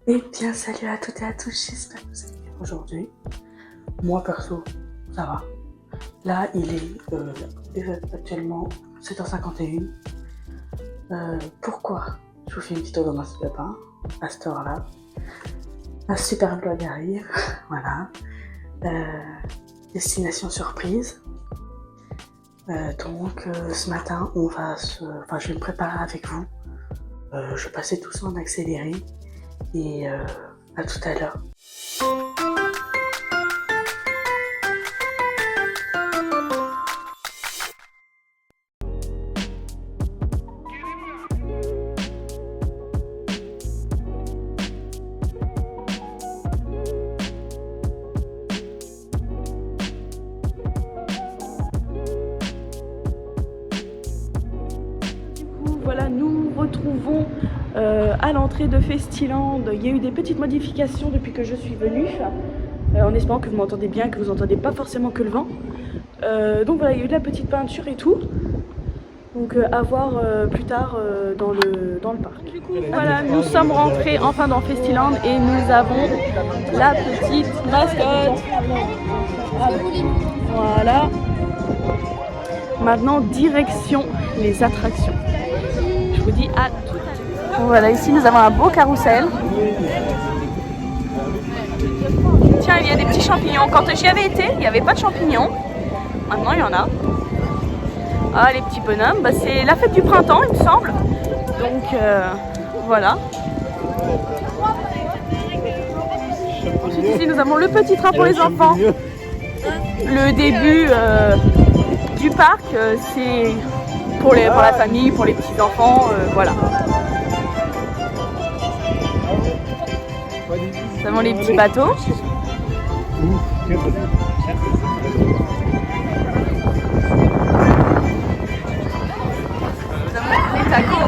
Et bien salut à toutes et à tous, j'espère que vous allez bien aujourd'hui. Moi perso, ça va. Là il est actuellement 7h51. Pourquoi je vous fais une petite overdose de bain à cette heure-là? Un super vlog arrive, voilà. Destination surprise. Donc ce matin je vais me préparer avec vous. Je vais passer tout ça en accéléré et à tout à l'heure. Voilà, nous nous retrouvons à l'entrée de Festiland. Il y a eu des petites modifications depuis que je suis venue, en espérant que vous m'entendez bien, que vous n'entendez pas forcément que le vent. Donc voilà, il y a eu de la petite peinture et tout. Donc à voir plus tard dans le parc. Du coup, voilà, nous sommes rentrés enfin dans Festiland et nous avons la petite mascotte. Voilà. Maintenant, direction les attractions. Je vous dis à tout à l'heure. Voilà, ici nous avons un beau carrousel. Tiens, il y a des petits champignons. Quand j'y avais été, il n'y avait pas de champignons. Maintenant, il y en a. Ah, les petits bonhommes, bah, c'est la fête du printemps, il me semble. Donc, voilà. Ensuite, ici, nous avons le petit train pour les enfants. Le début du parc, c'est pour la famille, pour les petits-enfants, voilà. Nous avons les petits bateaux. Les tacos.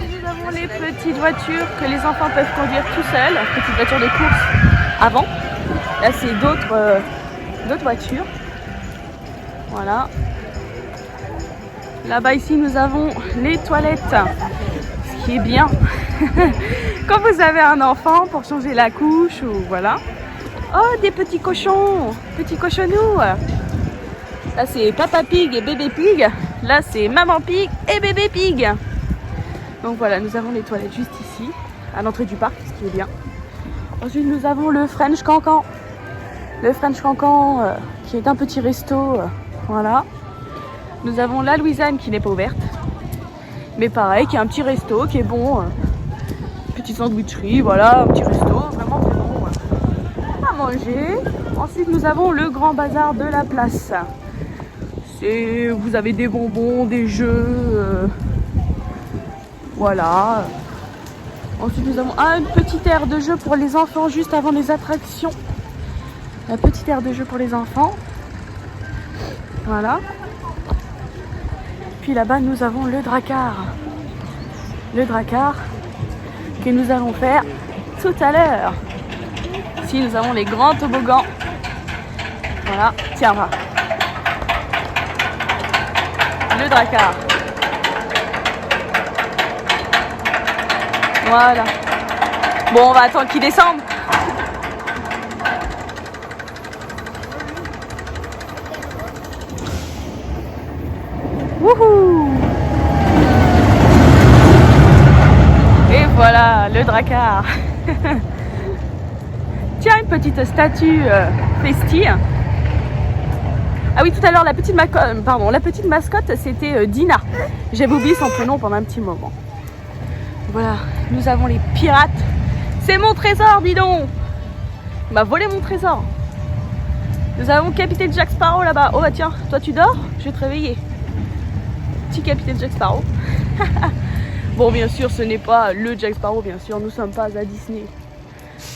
Nous avons les petites voitures que les enfants peuvent conduire tout seuls, petites voitures de course avant. Là, c'est d'autres voitures. Voilà. Là-bas, ici, nous avons les toilettes. Ce qui est bien quand vous avez un enfant pour changer la couche ou voilà. Oh, des petits cochons, petits cochonnous. Là, c'est Papa Pig et Bébé Pig. Là, c'est Maman Pig et Bébé Pig. Donc voilà, nous avons les toilettes juste ici, à l'entrée du parc, ce qui est bien. Ensuite, nous avons le French Cancan. Le French Cancan, qui est un petit resto. Voilà. Nous avons la Louisanne qui n'est pas ouverte. Mais pareil, qui est un petit resto, qui est bon. Petite sandwicherie, voilà, un petit resto, vraiment très bon à manger. Ensuite, nous avons le grand bazar de la place. Vous avez des bonbons, des jeux, voilà. Ensuite, nous avons une petite aire de jeu pour les enfants juste avant les attractions. La petite aire de jeu pour les enfants. Voilà. Puis là-bas, nous avons le Drakkar. Le Drakkar que nous allons faire tout à l'heure. Ici, nous avons les grands toboggans. Voilà. Tiens, va. Le Drakkar. Voilà. Bon, on va attendre qu'il descende. Wouhou! Et voilà, le Drakkar. Tiens, une petite statue Festi. Ah oui, tout à l'heure, la petite mascotte, c'était Dina. J'avais oublié son prénom pendant un petit moment. Voilà, nous avons les pirates. C'est mon trésor, dis donc! Il m'a volé mon trésor. Nous avons Capitaine Jack Sparrow là-bas. Oh bah tiens, toi tu dors? Je vais te réveiller. Petit Capitaine Jack Sparrow. Bon, bien sûr, ce n'est pas le Jack Sparrow, bien sûr, nous ne sommes pas à Disney.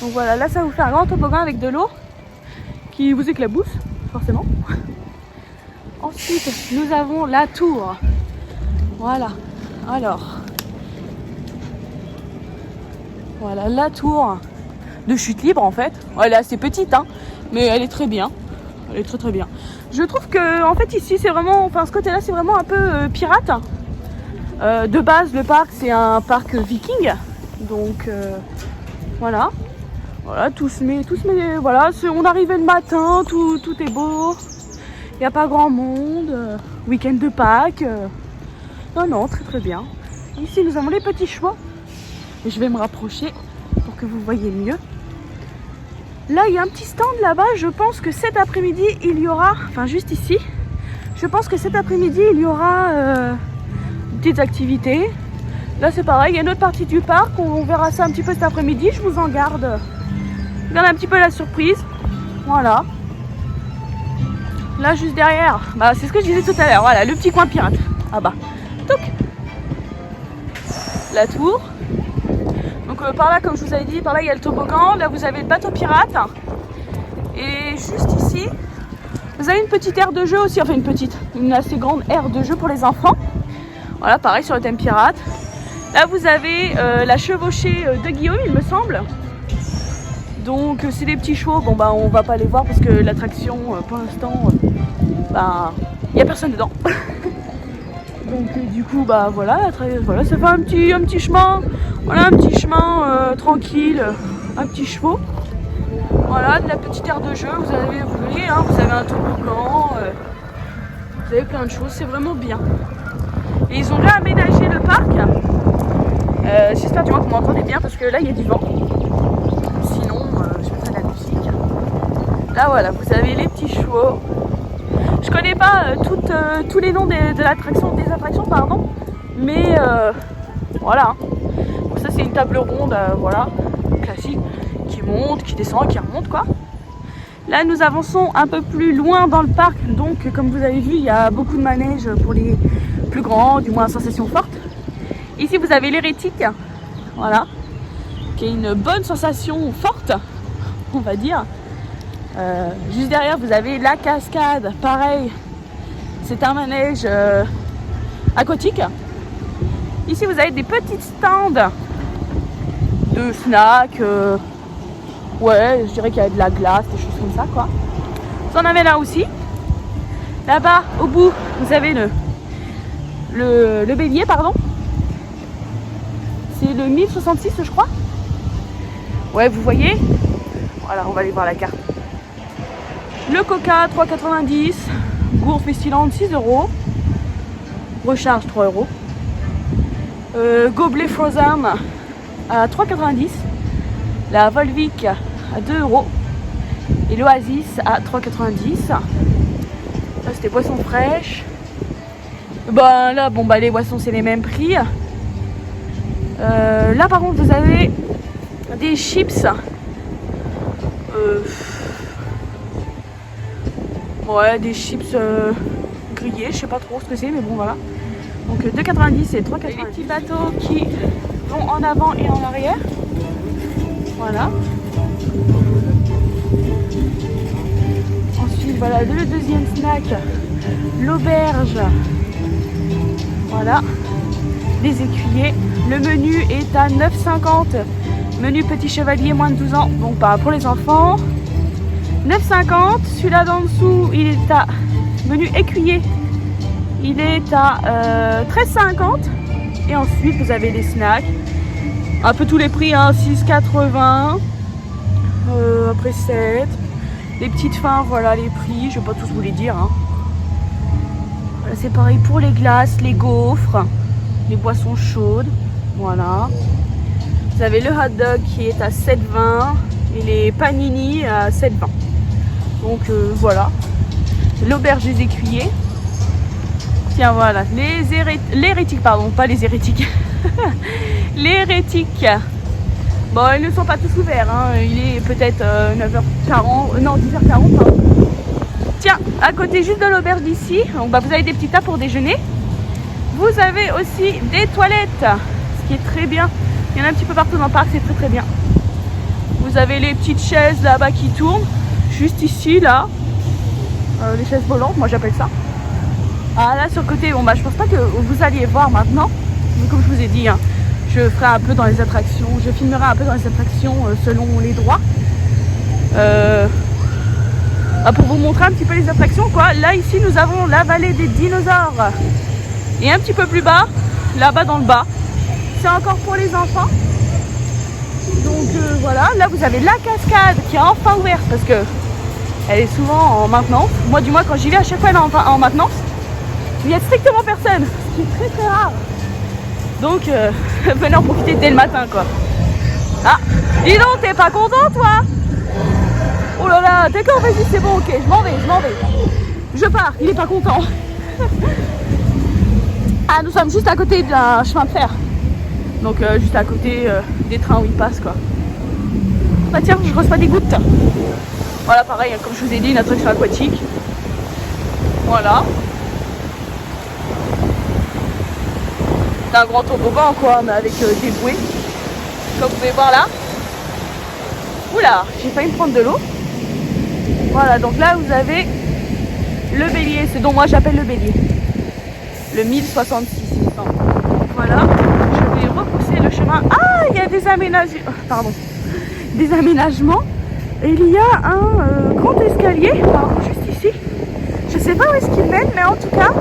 Donc voilà, là ça vous fait un grand toboggan avec de l'eau qui vous éclabousse, forcément. Ensuite, nous avons la tour. Voilà, alors. Voilà, la tour de chute libre en fait. Elle est assez petite, hein, mais elle est très bien. Elle est très très bien. Je trouve que en fait ici c'est vraiment, enfin ce côté-là c'est vraiment un peu pirate. De base le parc c'est un parc viking, donc Voilà. Voilà, voilà, on arrivait le matin, tout est beau. Il n'y a pas grand monde. Week-end de Pâques. Non, très très bien. Ici, nous avons les petits chevaux. Et je vais me rapprocher pour que vous voyez mieux. Là, il y a un petit stand là-bas. Je pense que cet après-midi, il y aura, enfin juste ici, je pense que cet après-midi, il y aura des petites activités. Là, c'est pareil, il y a une autre partie du parc. On verra ça un petit peu cet après-midi. Je vous en garde. Regardez un petit peu la surprise. Voilà. Là, juste derrière, bah, c'est ce que je disais tout à l'heure. Voilà, le petit coin pirate. Ah bah, toc. La tour. Donc par là, comme je vous avais dit, par là il y a le toboggan. Là vous avez le bateau pirate. Et juste ici, vous avez une petite aire de jeu aussi. Enfin une assez grande aire de jeu pour les enfants. Voilà, pareil sur le thème pirate. Là vous avez la chevauchée de Guillaume, il me semble. Donc c'est des petits chevaux. Bon bah on va pas les voir parce que l'attraction pour l'instant, bah il n'y a personne dedans. Donc du coup bah voilà, ça fait un petit chemin, voilà, un petit chemin tranquille, un petit chevaux. Voilà, de la petite aire de jeu, vous voyez, hein, vous avez un toboggan, vous avez plein de choses, c'est vraiment bien. Et ils ont réaménagé le parc. J'espère du moins que vous m'entendez bien parce que là il y a du vent. Sinon je mettrai de la musique. Là voilà, vous avez les petits chevaux. Je connais pas tous les noms des attractions, pardon, mais voilà. Donc ça c'est une table ronde, voilà, classique, qui monte, qui descend, qui remonte quoi. Là nous avançons un peu plus loin dans le parc, donc comme vous avez vu, il y a beaucoup de manèges pour les plus grands, du moins à sensation forte. Ici vous avez l'hérétique, voilà, qui est une bonne sensation forte, on va dire. Juste derrière vous avez la cascade, pareil, c'est un manège aquatique. Ici vous avez des petites stands de snacks, ouais je dirais qu'il y a de la glace, des choses comme ça quoi. Vous en avez là aussi. Là-bas au bout vous avez le bélier, pardon. C'est le 1066 je crois. Ouais vous voyez. Voilà, on va aller voir la carte. Le coca 3,90 €, gourde pétillante 6 €, recharge 3 €, gobelet frozen à 3,90 €, la Volvic à 2 € et l'Oasis à 3,90 €. Ça c'était boissons fraîches. Ben là bon bah les boissons c'est les mêmes prix. Là par contre vous avez des chips. Ouais, des chips grillés, je sais pas trop ce que c'est, mais bon voilà. Donc 2,90 et 3,90. Les petits bateaux qui vont en avant et en arrière. Voilà. Ensuite, voilà le deuxième snack, l'auberge. Voilà. Les écuyers. Le menu est à 9,50 €. Menu petit chevalier moins de 12 ans, donc pas pour les enfants. 9,50 €. Celui-là d'en dessous, il est à menu écuyer. Il est à 13,50 €. Et ensuite, vous avez les snacks. Un peu tous les prix, hein, 6,80 €. Après 7. Les petites fins, voilà les prix. Je vais pas tous vous les dire. Hein. Voilà, c'est pareil pour les glaces, les gaufres, les boissons chaudes. Voilà. Vous avez le hot dog qui est à 7,20 € et les panini à 7,20 €. Donc voilà. L'auberge des écuyers. Tiens voilà. L'hérétique, pardon, pas les hérétiques. Les hérétiques. Bon, ils ne sont pas tous ouverts. Hein. Il est peut-être 9h40. Non, 10h40. Pardon. Tiens, à côté juste de l'auberge d'ici, donc, bah, vous avez des petits tas pour déjeuner. Vous avez aussi des toilettes, ce qui est très bien. Il y en a un petit peu partout dans le parc, c'est très très bien. Vous avez les petites chaises là-bas qui tournent. Juste ici, là. Les chaises volantes, moi j'appelle ça. Ah là sur le côté, bon bah je pense pas que vous alliez voir maintenant. Mais comme je vous ai dit, hein, je ferai un peu dans les attractions. Je filmerai un peu dans les attractions selon les droits. Pour vous montrer un petit peu les attractions quoi. Là ici nous avons la vallée des dinosaures. Et un petit peu plus bas, là-bas dans le bas, c'est encore pour les enfants. Donc voilà, là vous avez la cascade qui est enfin ouverte parce que elle est souvent en maintenance. Moi du moins quand j'y vais à chaque fois elle est en maintenance. Il n'y a strictement personne, ce qui est très très rare. Donc venez en profiter dès le matin quoi. Ah, dis donc, t'es pas content toi? Oh là là, d'accord, vas-y c'est bon, ok, je m'en vais. Je pars, il est pas content. Ah, nous sommes juste à côté d'un chemin de fer. Donc juste à côté des trains où ils passent quoi. Bah tiens, je reçois des gouttes. Voilà, pareil, comme je vous ai dit, une attraction aquatique. Voilà. C'est un grand toboggan quoi, mais avec des bouées. Comme vous pouvez voir là. Oula, j'ai failli me prendre de l'eau. Voilà, donc là vous avez le bélier, ce dont moi j'appelle le bélier. Le 1066, il me semble. Voilà, je vais repousser le chemin. Ah, il y a des aménagements. Pardon. Des aménagements. Et il y a un grand escalier, pardon, juste ici. Je sais pas où est-ce qu'il mène, mais en tout cas,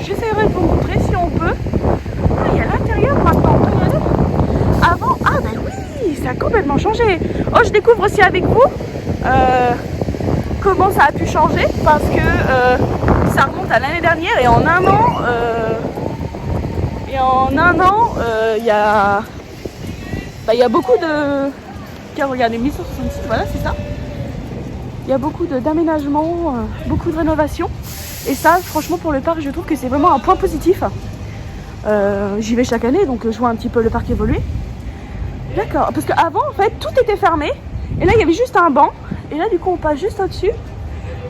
j'essaierai de vous montrer si on peut. Ah, il y a l'intérieur maintenant. Regardez. Avant, ah ben oui, ça a complètement changé. Oh, je découvre aussi avec vous comment ça a pu changer parce que ça remonte à l'année dernière et en un an, il y a beaucoup de... Tiens, regardez, 1166, voilà, c'est ça. Il y a beaucoup d'aménagements, beaucoup de rénovations. Et ça, franchement, pour le parc, je trouve que c'est vraiment un point positif. J'y vais chaque année, donc je vois un petit peu le parc évoluer. D'accord, parce qu'avant, en fait, tout était fermé. Et là, il y avait juste un banc. Et là, du coup, on passe juste au-dessus.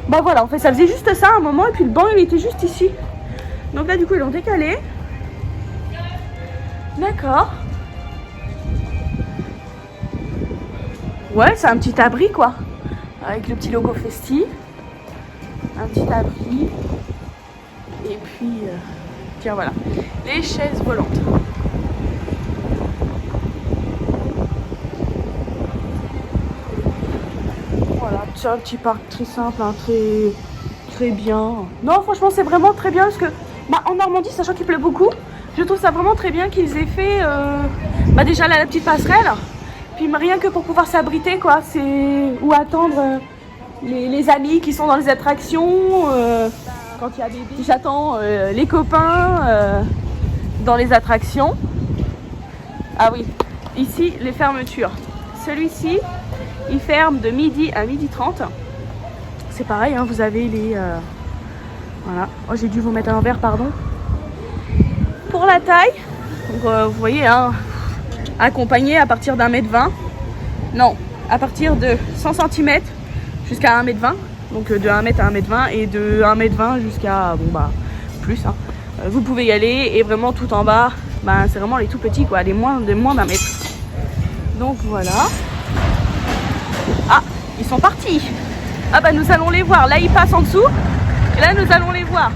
Bah voilà, en fait, ça faisait juste ça à un moment. Et puis le banc, il était juste ici. Donc là, du coup, ils l'ont décalé. D'accord. Ouais, c'est un petit abri, quoi. Avec le petit logo Festi. Un petit abri. Et puis, tiens, voilà. Les chaises volantes. Voilà, c'est un petit parc très simple, hein, très bien. Non, franchement, c'est vraiment très bien parce que en Normandie, sachant qu'il pleut beaucoup, je trouve ça vraiment très bien qu'ils aient fait déjà la petite passerelle. Puis rien que pour pouvoir s'abriter, quoi, ou attendre les amis qui sont dans les attractions. Quand il y a bébé, j'attends les copains dans les attractions. Ah oui, ici, les fermetures. Celui-ci, il ferme de midi à 12h30. C'est pareil, hein, vous avez les... voilà. Oh, j'ai dû vous mettre à l'envers, pardon. Pour la taille, donc, vous voyez, hein, accompagné à partir d'1,20 m. Non, à partir de 100 cm jusqu'à 1,20 m. Donc de 1 m à 1,20 m et de 1,20 m jusqu'à, plus. Hein. Vous pouvez y aller et vraiment tout en bas, c'est vraiment les tout petits, quoi, les moins d'1 mètre. Donc voilà. Ah, ils sont partis. Ah bah nous allons les voir. Là ils passent en dessous. Et là nous allons les voir.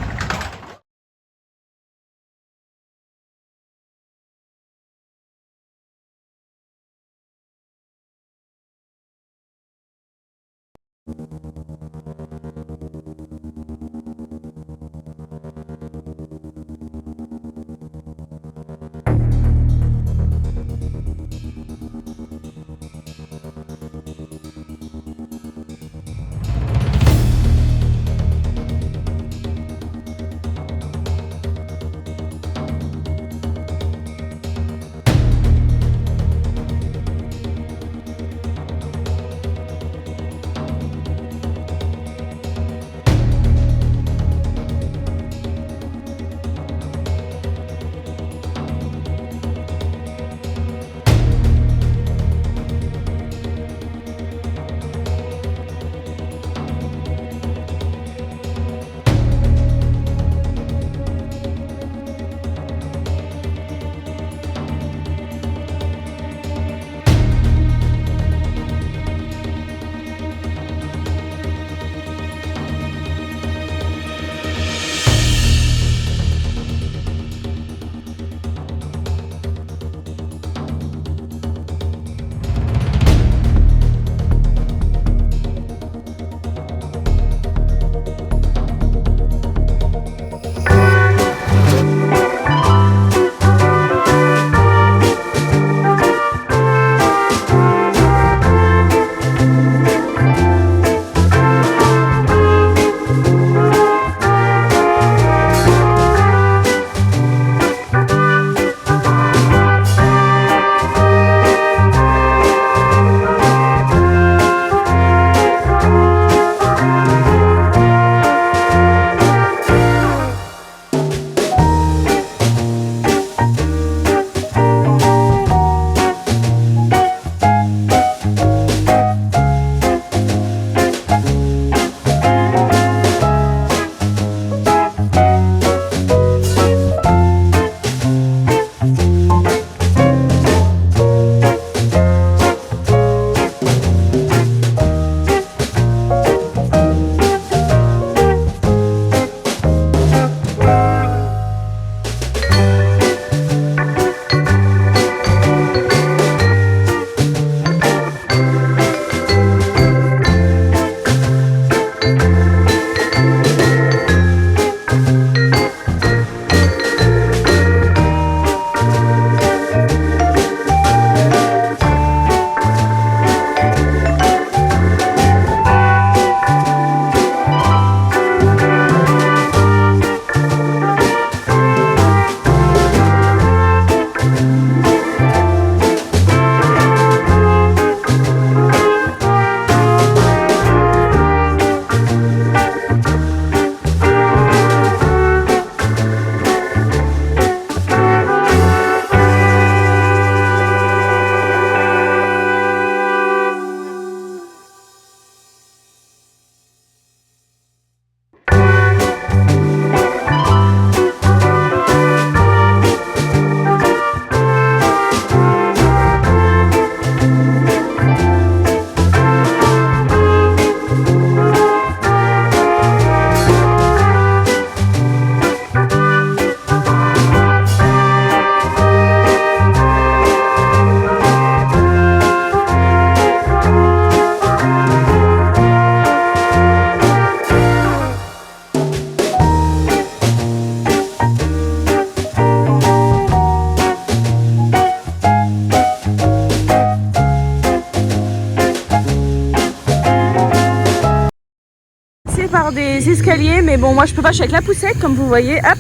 des escaliers, mais bon, moi je peux pas, je suis avec la poussette, comme vous voyez. Hop.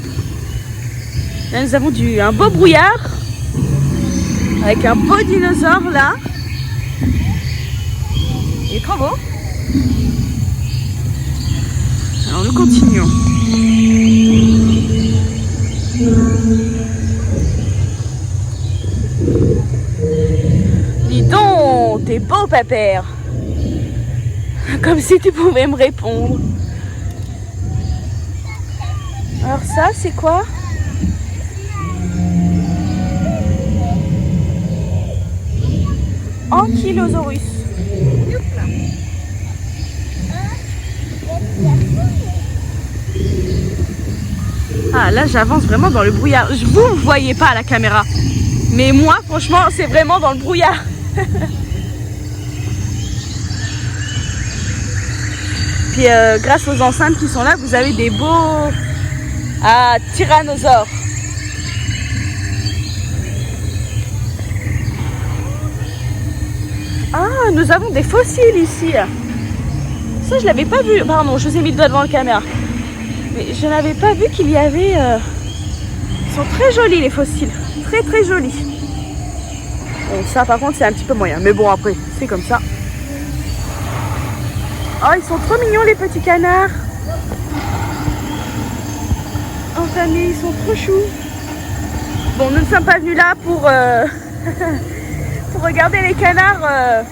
Là, nous avons un beau brouillard. Avec un beau dinosaure là. Il est trop beau. Alors nous continuons. Dis donc, t'es beau pépère. Comme si tu pouvais me répondre. Alors ça, c'est quoi? Ankylosaurus. Ah là j'avance vraiment dans le brouillard. Vous ne voyez pas à la caméra. Mais moi franchement c'est vraiment dans le brouillard. Puis grâce aux enceintes qui sont là, vous avez des beaux tyrannosaures. Ah, nous avons des fossiles ici. Ça, je l'avais pas vu. Pardon, je vous ai mis le doigt devant la caméra. Mais je n'avais pas vu qu'il y avait... Ils sont très jolis, les fossiles. Très, très jolis. Bon, ça, par contre, c'est un petit peu moyen. Mais bon, après, c'est comme ça. Oh, ils sont trop mignons, les petits canards. En famille, ils sont trop choux. Bon, nous ne sommes pas venus là pour... pour regarder les canards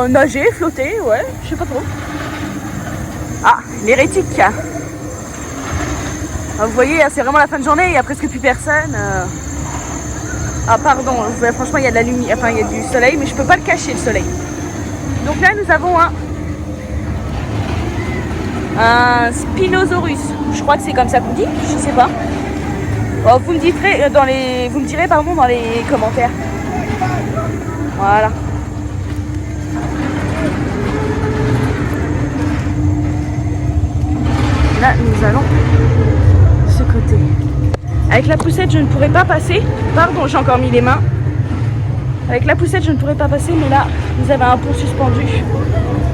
nager, flotter, ouais, je sais pas trop. Ah, l'hérétique. Ah, vous voyez, c'est vraiment la fin de journée, il n'y a presque plus personne. Ah pardon, franchement il y a de la lumière, enfin il y a du soleil, mais je peux pas le cacher le soleil. Donc là nous avons un Spinosaurus. Je crois que c'est comme ça qu'on dit, je sais pas. Oh, vous me direz dans les commentaires. Voilà. Là, nous allons de ce côté. Avec la poussette, je ne pourrais pas passer. Pardon, j'ai encore mis les mains. Avec la poussette, je ne pourrais pas passer, mais là, vous avez un pont suspendu.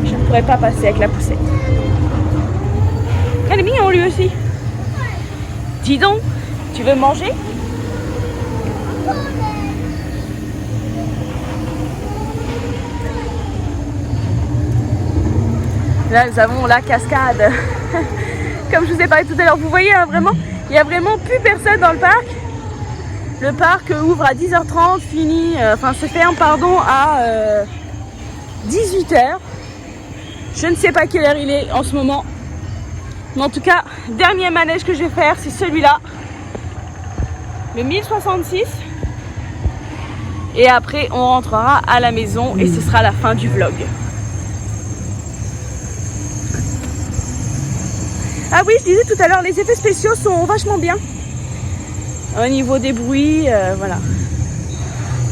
Je ne pourrais pas passer avec la poussette. Elle est mignon, lui aussi. Dis donc, tu veux manger ? Là, nous avons la cascade. Comme je vous ai parlé tout à l'heure, vous voyez, hein, vraiment, il n'y a vraiment plus personne dans le parc. Le parc ouvre à 10h30, se ferme, à 18h. Je ne sais pas quelle heure il est en ce moment. Mais en tout cas, dernier manège que je vais faire, c'est celui-là. Le 1066. Et après, on rentrera à la maison et ce sera la fin du vlog. Ah oui, je disais tout à l'heure, les effets spéciaux sont vachement bien. Au niveau des bruits, voilà.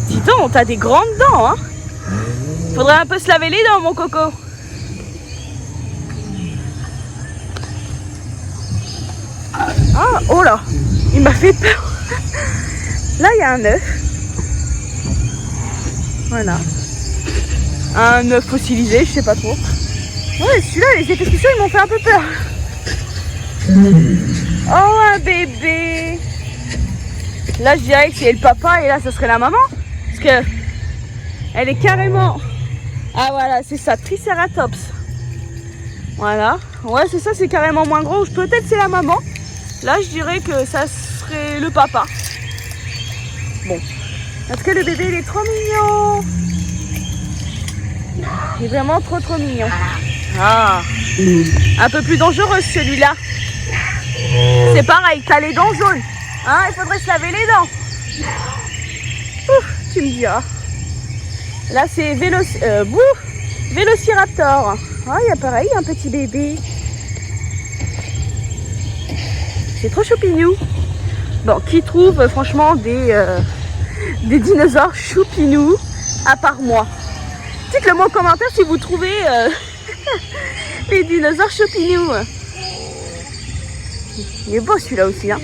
Dis donc, t'as des grandes dents, hein. Faudrait un peu se laver les dents, mon coco. Ah, oh là, il m'a fait peur. Là, il y a un œuf. Voilà. Un œuf fossilisé, je sais pas trop. Ouais, celui-là, les effets spéciaux, ils m'ont fait un peu peur. Oh, un bébé. Là, je dirais que c'est le papa et là, ça serait la maman. Parce que elle est carrément... Ah, voilà, c'est ça, Triceratops. Voilà. Ouais, c'est ça, c'est carrément moins gros. Peut-être c'est la maman. Là, je dirais que ça serait le papa. Bon. Parce que le bébé, il est trop mignon. Il est vraiment trop, trop mignon. Ah. Un peu plus dangereux, celui-là. C'est pareil, t'as les dents jaunes. Hein, il faudrait se laver les dents. Ouf, tu me diras. Là, c'est Vélociraptor. Ah, il y a pareil, un petit bébé. C'est trop choupignou. Bon, qui trouve franchement des dinosaures choupinous à part moi? Dites-le moi en commentaire si vous trouvez les dinosaures choupinous. Il est beau celui-là aussi, hein.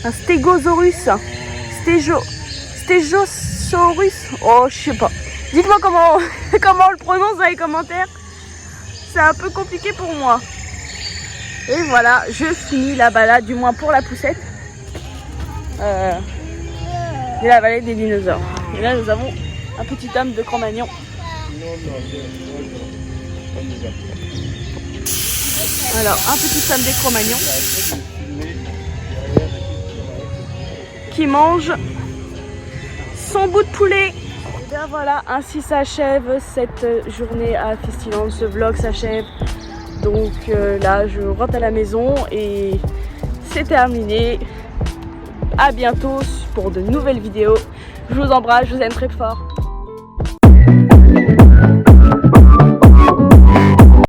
Un Stégosaurus. Stégosaurus. Oh, je sais pas. Dites-moi comment, comment on le prononce dans les commentaires. C'est un peu compliqué pour moi. Et voilà, je finis la balade, du moins pour la poussette, de la vallée des dinosaures. Et là, nous avons un petit homme de Cro-Magnon. Alors, un petit homme de Cro-Magnon qui mange son bout de poulet. Et bien voilà, ainsi s'achève cette journée à Festiland. Ce vlog s'achève. Donc là, je rentre à la maison et c'est terminé. À bientôt pour de nouvelles vidéos. Je vous embrasse, je vous aime très fort.